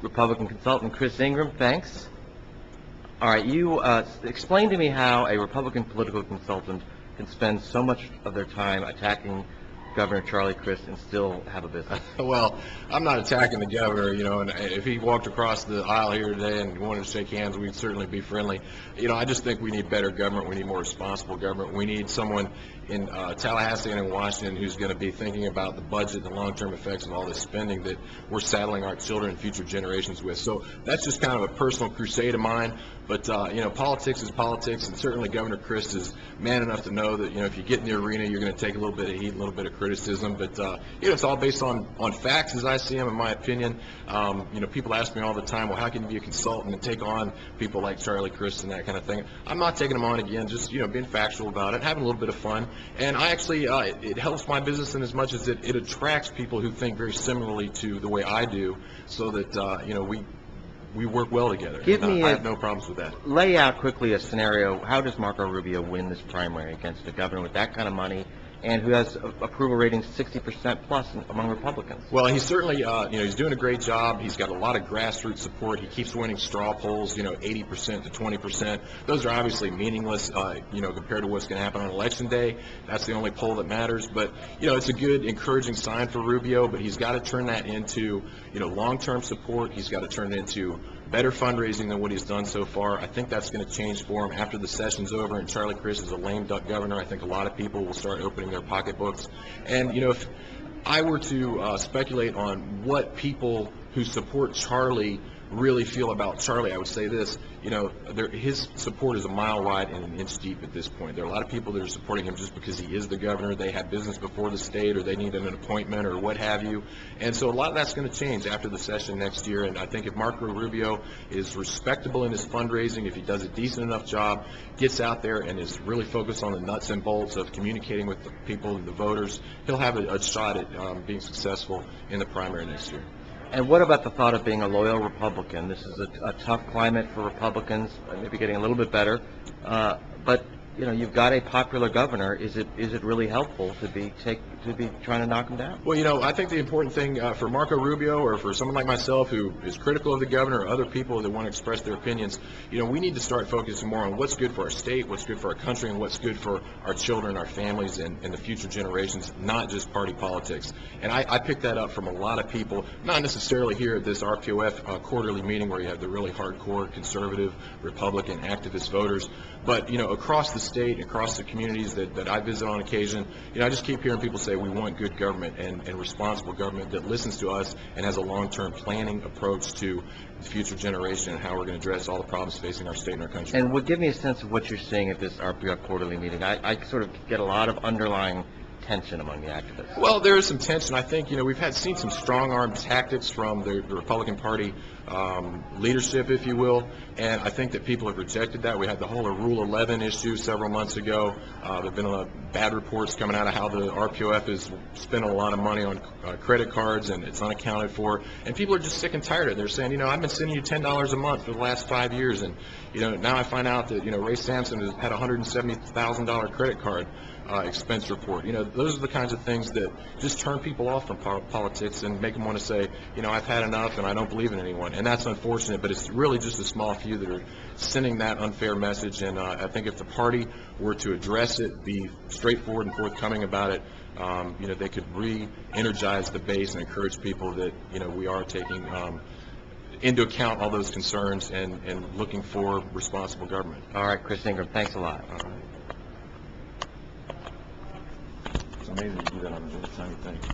Republican consultant Chris Ingram. Thanks. All right, you explain to me how a Republican political consultant can spend so much of their time attacking Governor Charlie Crist and still have a business. Well, I'm not attacking the governor, and if he walked across the aisle here today and wanted to shake hands, we'd certainly be friendly. I just think we need better government. We need more responsible government. We need someone in Tallahassee and in Washington who's going to be thinking about the budget, the long-term effects of all this spending that we're saddling our children and future generations with. So that's just kind of a personal crusade of mine. But, politics is politics, and certainly Governor Crist is man enough to know that, if you get in the arena, you're going to take a little bit of heat, a little bit of criticism. But, it's all based on facts as I see them, in my opinion. People ask me all the time, well, how can you be a consultant and take on people like Charlie Crist and that kind of thing? I'm not taking them on again, just, being factual about it, having a little bit of fun. And I actually, it helps my business in as much as it attracts people who think very similarly to the way I do, so that, we work well together. I have no problems with that. Lay out quickly a scenario. How does Marco Rubio win this primary against a governor with that kind of money and who has approval ratings 60% plus among Republicans? Well, he's certainly, he's doing a great job. He's got a lot of grassroots support. He keeps winning straw polls, 80% to 20%. Those are obviously meaningless, compared to what's going to happen on Election Day. That's the only poll that matters. But, it's a good, encouraging sign for Rubio, but he's got to turn that into, long-term support. He's got to turn it into better fundraising than what he's done so far. I think that's going to change for him after the session's over and Charlie Crist is a lame duck governor. I think a lot of people will start opening their pocketbooks. And, if I were to speculate on what people who support Charlie really feel about Charlie, I would say this, his support is a mile wide and an inch deep at this point. There are a lot of people that are supporting him just because he is the governor. They have business before the state, or they need an appointment, or what have you. And so a lot of that's going to change after the session next year. And I think if Marco Rubio is respectable in his fundraising, if he does a decent enough job, gets out there and is really focused on the nuts and bolts of communicating with the people and the voters, he'll have a shot at being successful in the primary next year. And what about the thought of being a loyal Republican? This is a tough climate for Republicans, maybe getting a little bit better. But you've got a popular governor. Is it really helpful to be trying to knock him down? Well, I think the important thing for Marco Rubio, or for someone like myself who is critical of the governor, or other people that want to express their opinions, we need to start focusing more on what's good for our state, what's good for our country, and what's good for our children, our families, and the future generations, not just party politics. And I picked that up from a lot of people, not necessarily here at this RPOF quarterly meeting where you have the really hardcore conservative, Republican, activist voters, but across the state, across the communities that I visit on occasion, I just keep hearing people say we want good government and responsible government that listens to us and has a long-term planning approach to the future generation and how we're going to address all the problems facing our state and our country. And give me a sense of what you're seeing at this RPF quarterly meeting. I sort of get a lot of underlying tension among the activists. Well, there is some tension. I think we've seen some strong-arm tactics from the Republican Party leadership, if you will, and I think that people have rejected that. We had the whole Rule 11 issue several months ago. There have been bad reports coming out of how the RPOF is spending a lot of money on credit cards and it's unaccounted for, and people are just sick and tired of it. They're saying, I've been sending you $10 a month for the last 5 years, and now I find out that Ray Sampson has had a $170,000 credit card expense report. Those are the kinds of things that just turn people off from politics and make them want to say, I've had enough and I don't believe in anyone. And that's unfortunate, but it's really just a small few that are sending that unfair message. And I think if the party were to address it, be straightforward and forthcoming about it, they could re-energize the base and encourage people that, we are taking into account all those concerns and looking for responsible government. All right, Chris Ingram, thanks a lot. All right. It's amazing to do that on the time you think.